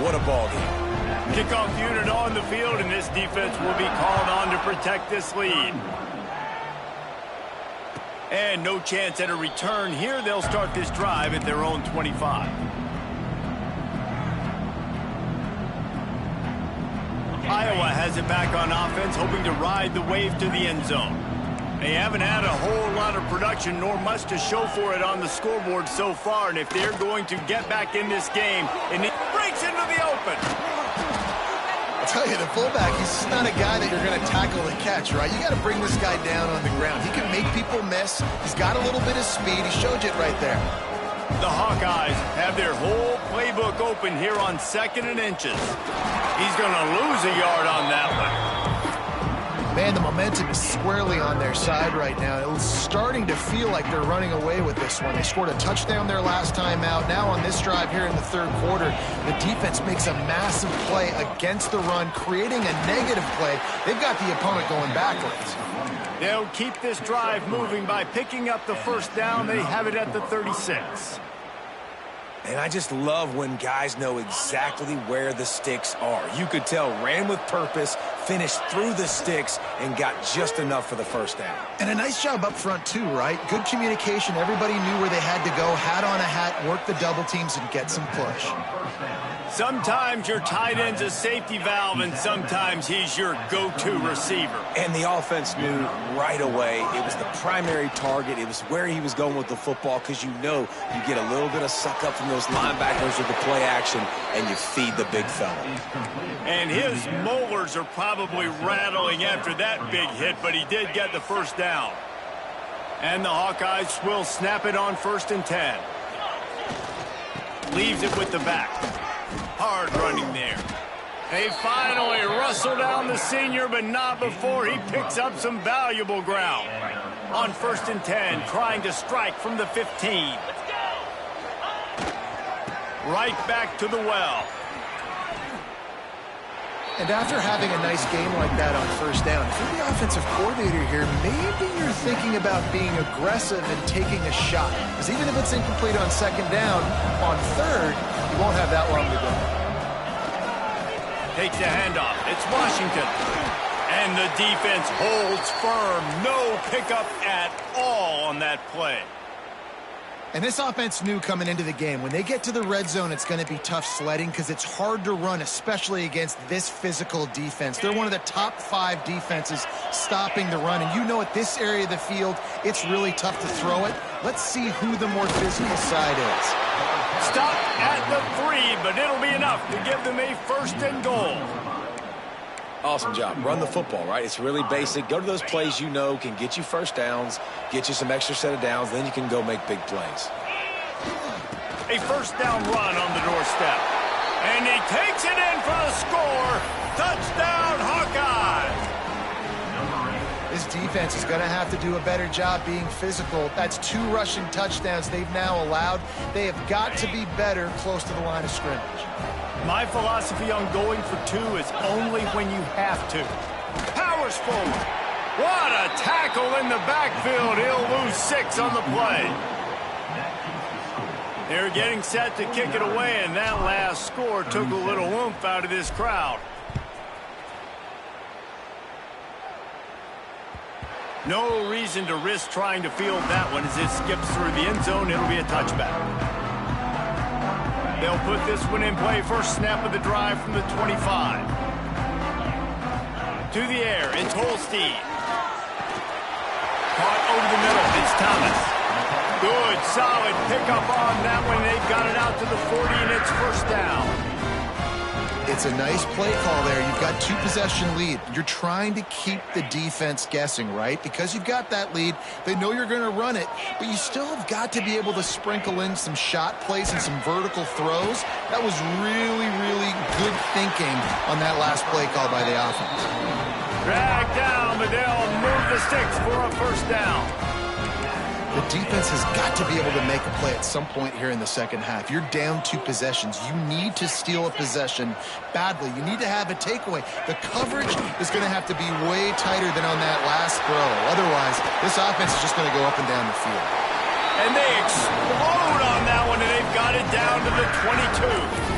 What a ball game. Kickoff unit on the field, and this defense will be called on to protect this lead. And no chance at a return here. They'll start this drive at their own 25. Iowa has it back on offense, hoping to ride the wave to the end zone. They haven't had a whole lot of production, nor much to show for it on the scoreboard so far. And if they're going to get back in this game, and it breaks into the open. I'll tell you, the fullback, he's not a guy that you're going to tackle and catch, right? You got to bring this guy down on the ground. He can make people miss. He's got a little bit of speed. He showed you it right there. The Hawkeyes have their whole playbook open here on 2nd and inches. He's going to lose a yard on that one. Man, the momentum is squarely on their side right now. It's starting to feel like they're running away with this one. They scored a touchdown their last time out. Now on this drive here in the 3rd quarter, the defense makes a massive play against the run, creating a negative play. They've got the opponent going backwards. They'll keep this drive moving by picking up the 1st down. They have it at the 36. And I just love when guys know exactly where the sticks are. You could tell, ran with purpose, finished through the sticks, and got just enough for the 1st down. And a nice job up front, too, right? Good communication. Everybody knew where they had to go, hat on a hat, work the double teams, and get some push. Sometimes your tight end's a safety valve, and sometimes he's your go-to receiver. And the offense knew right away it was the primary target. It was where he was going with the football, because you know you get a little bit of suck up from those linebackers with the play action, and you feed the big fella. And his molars are probably rattling after that big hit, but he did get the 1st down. And the Hawkeyes will snap it on 1st and 10. Leaves it with the back. Hard running there. They finally rustle down the senior, but not before he picks up some valuable ground. On 1st and 10, trying to strike from the 15. Right back to the well. And after having a nice game like that on 1st down, if you're the offensive coordinator here, maybe you're thinking about being aggressive and taking a shot. Because even if it's incomplete on 2nd down, on 3rd, you won't have that long to go. Takes the handoff. It's Washington. And the defense holds firm. No pickup at all on that play. And this offense knew coming into the game, when they get to the red zone, it's going to be tough sledding because it's hard to run, especially against this physical defense. They're one of the top 5 defenses stopping the run. And you know at this area of the field, it's really tough to throw it. Let's see who the more physical side is. Stop at the 3, but it'll be enough to give them a 1st and goal. Awesome job. Run the football, right? It's really basic. Go to those plays you know can get you 1st downs, get you some extra set of downs, then you can go make big plays. A 1st down run on the doorstep. And he takes it in for the score. Touchdown, Hawkeyes! This defense is going to have to do a better job being physical. That's 2 rushing touchdowns they've now allowed. They have got to be better close to the line of scrimmage. My philosophy on going for 2 is only when you have to. Powers forward. What a tackle in the backfield. He'll lose 6 on the play. They're getting set to kick it away, and that last score took a little oomph out of this crowd. No reason to risk trying to field that one as it skips through the end zone. It'll be a touchback. They'll put this one in play. First snap of the drive from the 25. To the air, it's Holstein. Caught over the middle, it's Thomas. Good, solid pickup on that one. They've got it out to the 40, and it's 1st down. It's a nice play call there. You've got 2-possession lead. You're trying to keep the defense guessing, right? Because you've got that lead, they know you're going to run it, but you still have got to be able to sprinkle in some shot plays and some vertical throws. That was really, really good thinking on that last play call by the offense. Drag down, but they'll move the sticks for a 1st down. The defense has got to be able to make a play at some point here in the 2nd half. You're down 2 possessions. You need to steal a possession badly. You need to have a takeaway. The coverage is going to have to be way tighter than on that last throw. Otherwise, this offense is just going to go up and down the field. And they explode on that one, and they've got it down to the 22.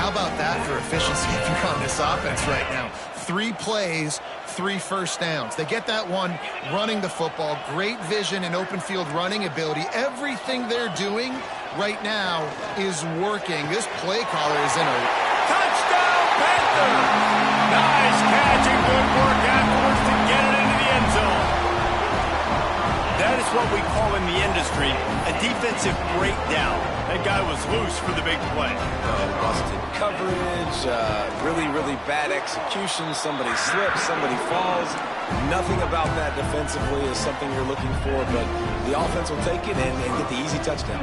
How about that for efficiency if you're on this offense right now? 3 plays, 3 1st downs. They get that one running the football. Great vision and open field running ability. Everything they're doing right now is working. This play caller is in a... Touchdown, Panthers! Nice catch and good work afterwards to get it into the end zone. That is what we call in the industry a defensive breakdown. That guy was loose for the big play. Busted coverage, really, really bad execution. Somebody slips, somebody falls. Nothing about that defensively is something you're looking for, but the offense will take it and get the easy touchdown.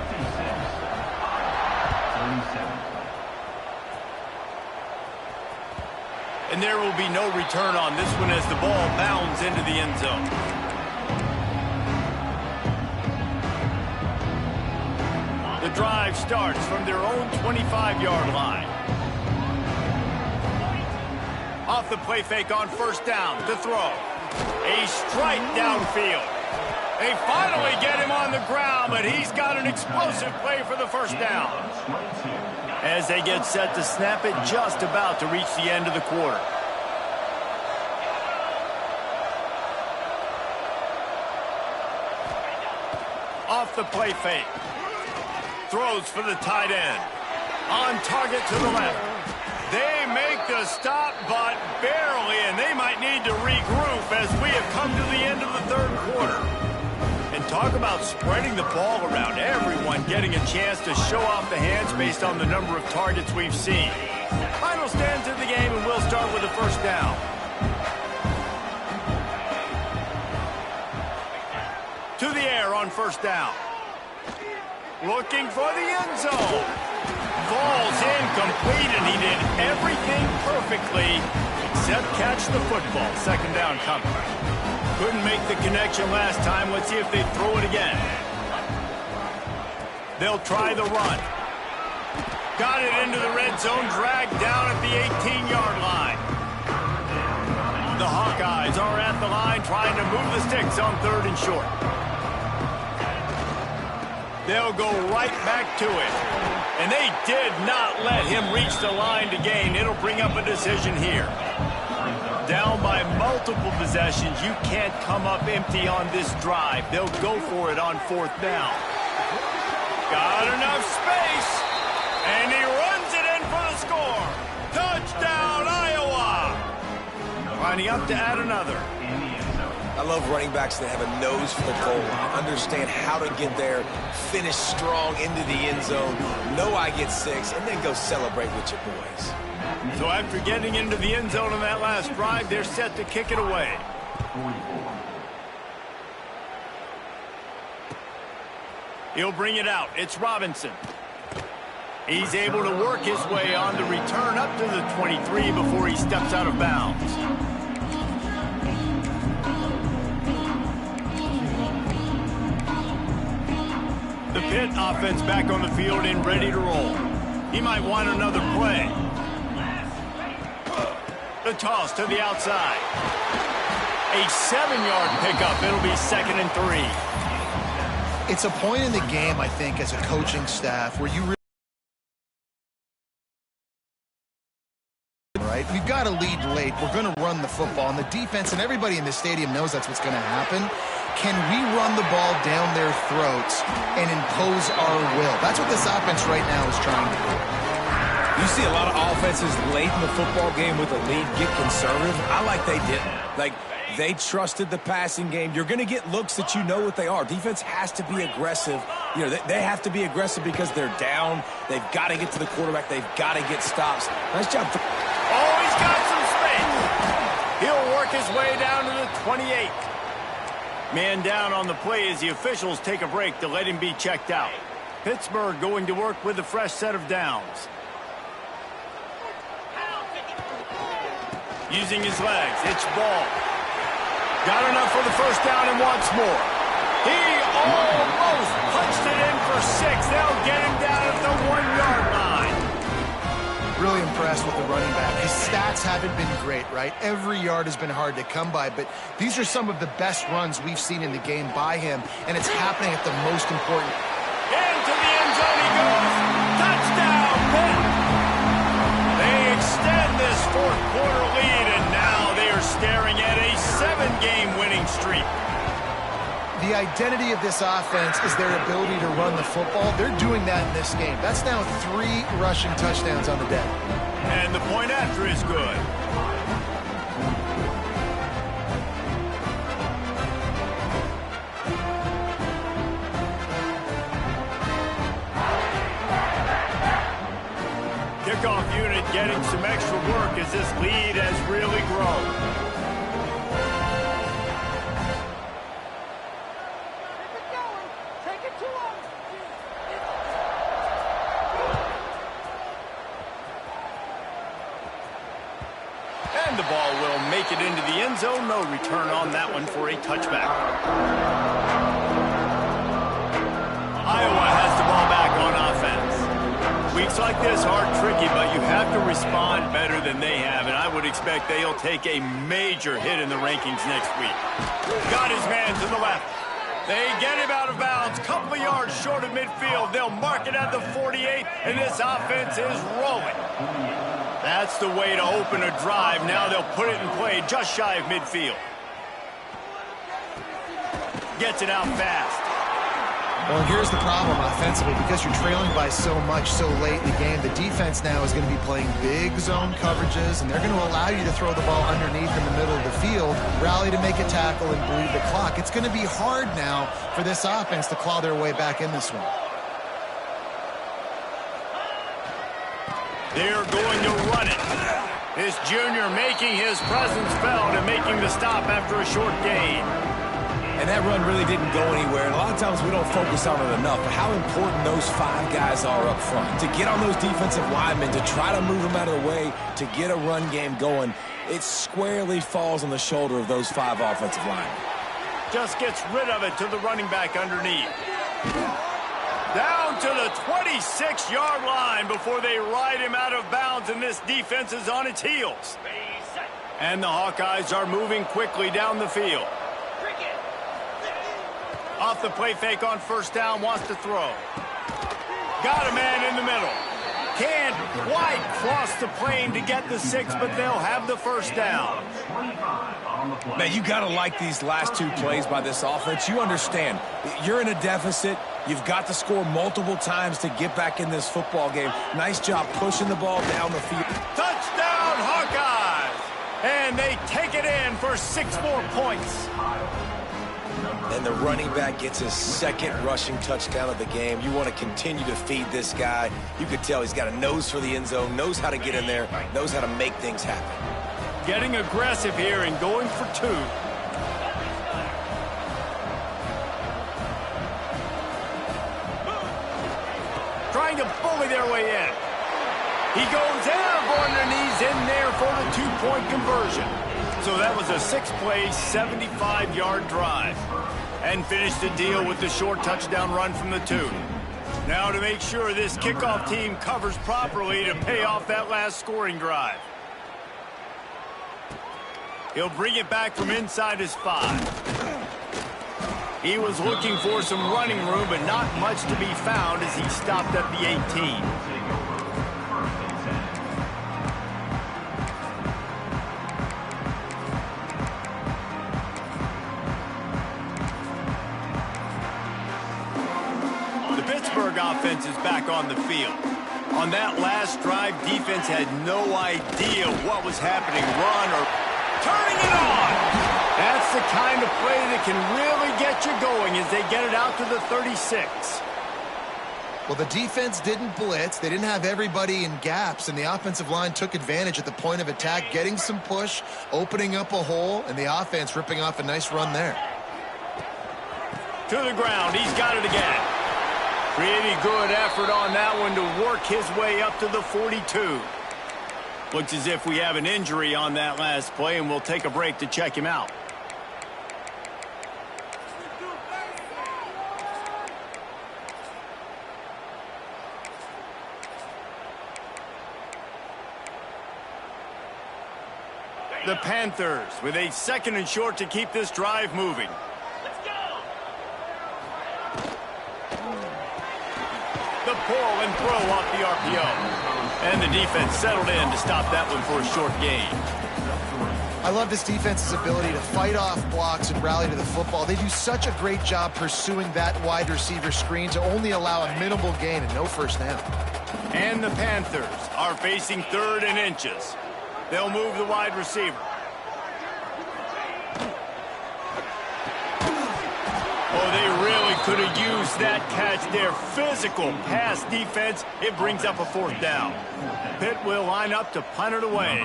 And there will be no return on this one as the ball bounds into the end zone. The drive starts from their own 25-yard line. Off the play fake on 1st down to throw. A strike downfield. They finally get him on the ground, but he's got an explosive play for the 1st down. As they get set to snap it, just about to reach the end of the quarter. Off the play fake. Throws for the tight end. On target to the left. They make the stop, but barely, and they might need to regroup as we have come to the end of the 3rd quarter. And talk about spreading the ball around. Everyone getting a chance to show off the hands based on the number of targets we've seen. Final stands of the game, and we'll start with the 1st down. To the air on 1st down. Looking for the end zone. Falls incomplete, and he did everything perfectly except catch the football. Second down coming. Couldn't make the connection last time. Let's see if they throw it again. They'll try the run. Got it into the red zone, dragged down at the 18-yard line. The Hawkeyes are at the line trying to move the sticks on 3rd and short. They'll go right back to it. And they did not let him reach the line to gain. It'll bring up a decision here. Down by multiple possessions, you can't come up empty on this drive. They'll go for it on 4th down. Got enough space, and he runs it in for the score. Touchdown, Iowa! Lining up to add another. I love running backs that have a nose for the goal, understand how to get there, finish strong into the end zone, know I get 6, and then go celebrate with your boys. So after getting into the end zone on that last drive, they're set to kick it away. He'll bring it out. It's Robinson. He's able to work his way on the return up to the 23 before he steps out of bounds. The Pitt offense back on the field and ready to roll. He might want another play. The toss to the outside. A 7-yard pickup. It'll be 2nd and 3. It's a point in the game, I think, as a coaching staff where you really right? We've got to lead late. We're going to run the football. And the defense and everybody in the stadium knows that's what's going to happen. Can we run the ball down their throats and impose our will? That's what this offense right now is trying to do. You see a lot of offenses late in the football game with a lead get conservative. I like they didn't. Like, they trusted the passing game. You're going to get looks that you know what they are. Defense has to be aggressive. You know, they have to be aggressive because they're down. They've got to get to the quarterback. They've got to get stops. Nice job. Oh, he's got some space. He'll work his way down to the 28. Man down on the play as the officials take a break to let him be checked out. Pittsburgh going to work with a fresh set of downs. Using his legs, it's Ball. Got enough for the first down and wants more. He almost punched it in for 6. They'll get him down at the 1-yard line. Really impressed with the running back. His stats haven't been great, right? Every yard has been hard to come by, but these are some of the best runs we've seen in the game by him, and it's happening at the most important. Into the end zone he goes. Touchdown, Pitt. They extend this 4th quarter lead, and now they are staring at a 7-game winning streak. The identity of this offense is their ability to run the football. They're doing that in this game. That's now 3 rushing touchdowns on the day. And the point after is good. Kickoff unit getting some extra work as this lead has really grown. And the ball will make it into the end zone. No return on that one for a touchback. Iowa has the ball back on offense. Weeks like this are tricky, but you have to respond better than they have, and I would expect they'll take a major hit in the rankings next week. Got his man to the left. They get him out of bounds, couple of yards short of midfield. They'll mark it at the 48, and this offense is rolling. That's the way to open a drive. Now they'll put it in play just shy of midfield. Gets it out fast. Well, here's the problem offensively. Because you're trailing by so much so late in the game, the defense now is going to be playing big zone coverages, and they're going to allow you to throw the ball underneath in the middle of the field, rally to make a tackle, and bleed the clock. It's going to be hard now for this offense to claw their way back in this one. They're going to run it. This junior making his presence felt and making the stop after a short gain. And that run really didn't go anywhere. And a lot of times we don't focus on it enough, but how important those 5 guys are up front. To get on those defensive linemen, to try to move them out of the way, to get a run game going, it squarely falls on the shoulder of those 5 offensive linemen. Just gets rid of it to the running back underneath. Down to the 26-yard line before they ride him out of bounds, and this defense is on its heels. And the Hawkeyes are moving quickly down the field. Off the play fake on first down, wants to throw. Got a man in the middle. Can't quite cross the plane to get the 6, but they'll have the first down. Man, you got to like these last 2 plays by this offense. You understand, you're in a deficit. You've got to score multiple times to get back in this football game. Nice job pushing the ball down the field. Touchdown, Hawkeyes! And they take it in for 6 more points. And the running back gets his 2nd rushing touchdown of the game. You want to continue to feed this guy. You could tell he's got a nose for the end zone, knows how to get in there, knows how to make things happen. Getting aggressive here and going for 2. Trying to bully their way in. He goes airborne and he's in there for the 2-point conversion. So that was a 6-play, 75-yard drive. And finished the deal with the short touchdown run from the 2. Now to make sure this kickoff team covers properly to pay off that last scoring drive. He'll bring it back from inside his 5. He was looking for some running room, but not much to be found as he stopped at the 18. Offense is back on the field. On that last drive, defense had no idea what was happening. Run or turning it on. That's the kind of play that can really get you going as they get it out to the 36. Well, the defense didn't blitz. They didn't have everybody in gaps, and the offensive line took advantage at the point of attack, getting some push, opening up a hole, and the offense ripping off a nice run there. To the ground. He's got it again. Pretty good effort on that one to work his way up to the 42. Looks as if we have an injury on that last play, and we'll take a break to check him out. The Panthers with a 2nd and short to keep this drive moving. The pull and throw off the RPO. And the defense settled in to stop that one for a short gain. I love this defense's ability to fight off blocks and rally to the football. They do such a great job pursuing that wide receiver screen to only allow a minimal gain and no first down. And the Panthers are facing 3rd and inches. They'll move the wide receiver. Oh, they really could have used that catch there. Physical pass defense. It brings up a 4th down. Pitt will line up to punt it away.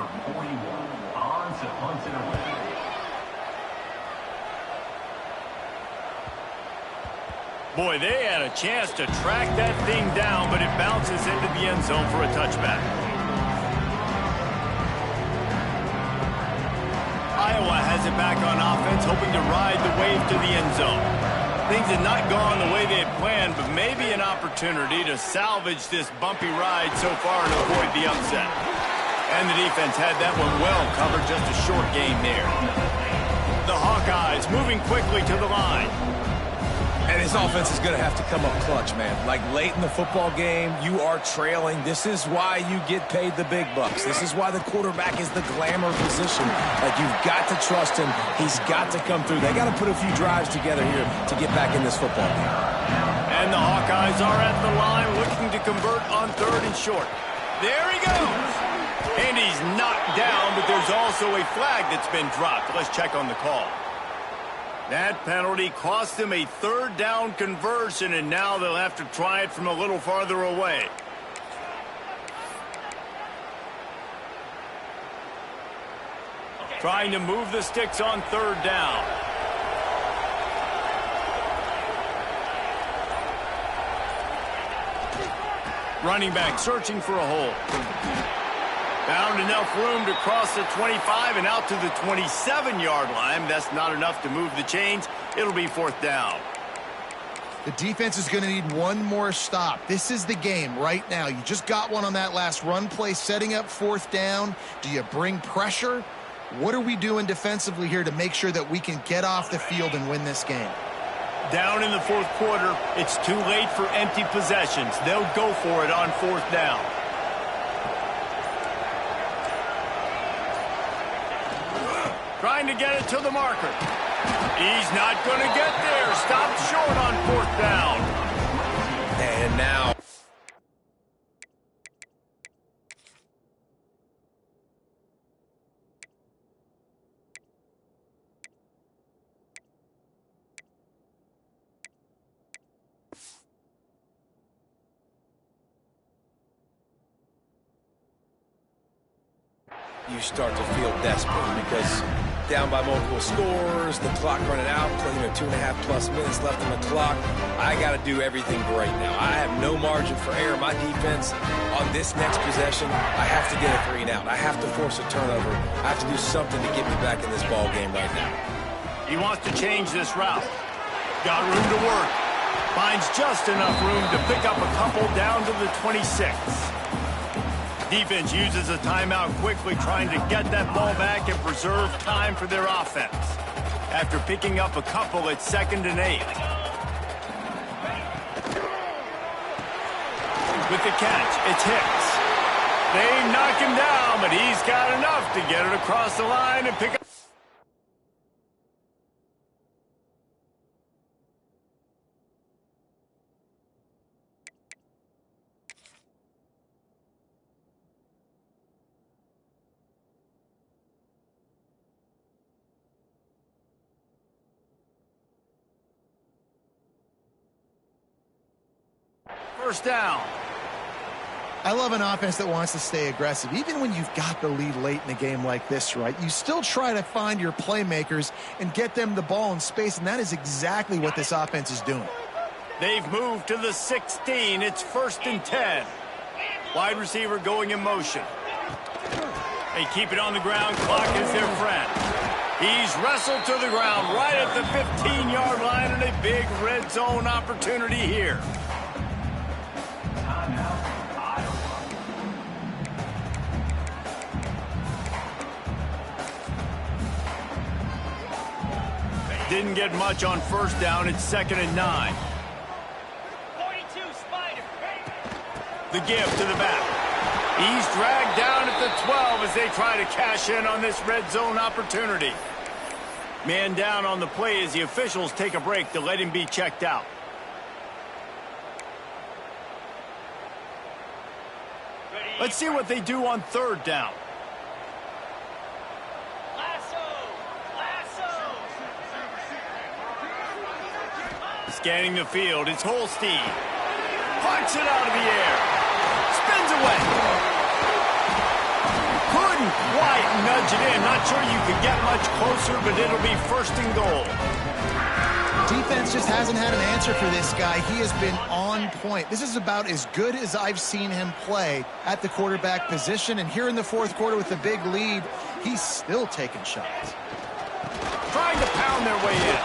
Boy, they had a chance to track that thing down, but it bounces into the end zone for a touchback. Iowa has it back on offense, hoping to ride the wave to the end zone. Things had not gone the way they had planned, but maybe an opportunity to salvage this bumpy ride so far and avoid the upset. And the defense had that one well covered, just a short gain there. The Hawkeyes moving quickly to the line. And his offense is going to have to come up clutch, man. Like late in the football game, you are trailing. This is why you get paid the big bucks. This is why the quarterback is the glamour position. Like, you've got to trust him. He's got to come through. They got to put a few drives together here to get back in this football game. And the Hawkeyes are at the line looking to convert on 3rd and short. There he goes. And he's knocked down, but there's also a flag that's been dropped. Let's check on the call. That penalty cost them a 3rd down conversion, and now they'll have to try it from a little farther away. Trying to move the sticks on 3rd down. Running back searching for a hole. Found enough room to cross the 25 and out to the 27-yard line. That's not enough to move the chains. It'll be 4th down. The defense is going to need one more stop. This is the game right now. You just got one on that last run play, setting up 4th down. Do you bring pressure? What are we doing defensively here to make sure that we can get off the field and win this game? Down in the 4th quarter, it's too late for empty possessions. They'll go for it on 4th down. Trying to get it to the marker. He's not going to get there. Stopped short on 4th down. And now. You start to feel desperate because down by multiple scores, the clock running out, 2.5+ minutes left on the clock. I got to do everything right now. I have no margin for error. My defense on this next possession, I have to get a 3 and out. I have to force a turnover. I have to do something to get me back in this ball game right now. He wants to change this route. Got room to work. Finds just enough room to pick up a couple down to the 26. Defense uses a timeout quickly, trying to get that ball back and preserve time for their offense. After picking up a couple, it's 2nd and 8. With the catch, it's Hicks. They knock him down, but he's got enough to get it across the line and pick up. First down. I love an offense that wants to stay aggressive. Even when you've got the lead late in a game like this, right, you still try to find your playmakers and get them the ball in space, and that is exactly what this offense is doing. They've moved to the 16. It's 1st and 10. Wide receiver going in motion. They keep it on the ground. Clock is their friend. He's wrestled to the ground right at the 15-yard line, and a big red zone opportunity here. Didn't get much on 1st down. It's 2nd and 9. 42 Spider. The give to the back. He's dragged down at the 12 as they try to cash in on this red zone opportunity. Man down on the play as the officials take a break to let him be checked out. Let's see what they do on 3rd down. Scanning the field, it's Holstein. Punts it out of the air. Spins away. Couldn't quite nudge it in. Not sure you could get much closer, but it'll be 1st and goal. Defense just hasn't had an answer for this guy. He has been on point. This is about as good as I've seen him play at the quarterback position. And here in the 4th quarter with the big lead, he's still taking shots. Trying to pound their way in.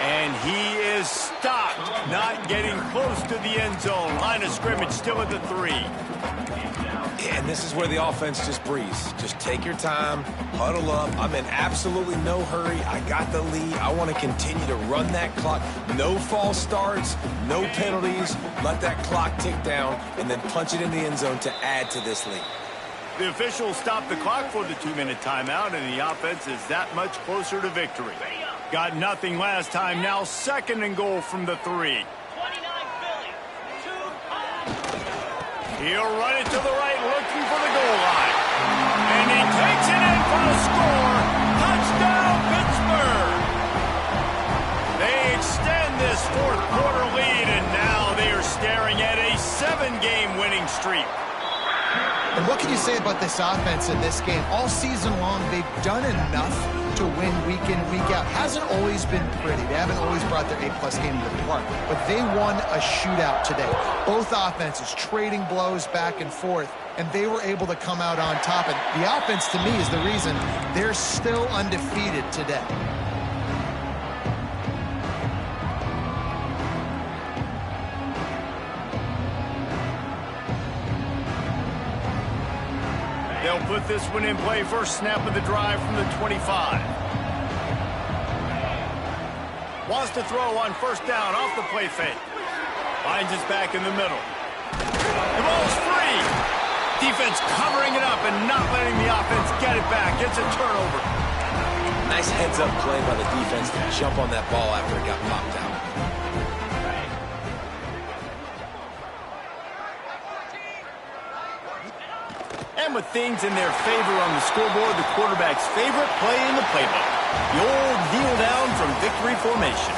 And he is stopped, not getting close to the end zone. Line of scrimmage still at the 3. And this is where the offense just breathes. Just take your time, huddle up. I'm in absolutely no hurry. I got the lead. I want to continue to run that clock. No false starts, no penalties. Let that clock tick down and then punch it in the end zone to add to this lead. The officials stopped the clock for the 2-minute timeout, and the offense is that much closer to victory. Got nothing last time. Now 2nd and goal from the 3. 29 Philly. 2 high. He'll run it to the right, looking for the goal line. And he takes it in for a score. Touchdown, Pittsburgh. They extend this 4th quarter lead, and now they are staring at a 7-game winning streak. And what can you say about this offense in this game? All season long, they've done enough to win week in, week out. Hasn't always been pretty. They haven't always brought their A-plus game to the park. But they won a shootout today. Both offenses trading blows back and forth, and they were able to come out on top. And the offense, to me, is the reason they're still undefeated today. They'll put this one in play. First snap of the drive from the 25. Wants to throw on first down off the play fake. Finds his back in the middle. The ball's free. Defense covering it up and not letting the offense get it back. Gets a turnover. Nice heads-up play by the defense to jump on that ball after it got popped out. And with things in their favor on the scoreboard, the quarterback's favorite play in the playbook. The old kneel down from victory formation.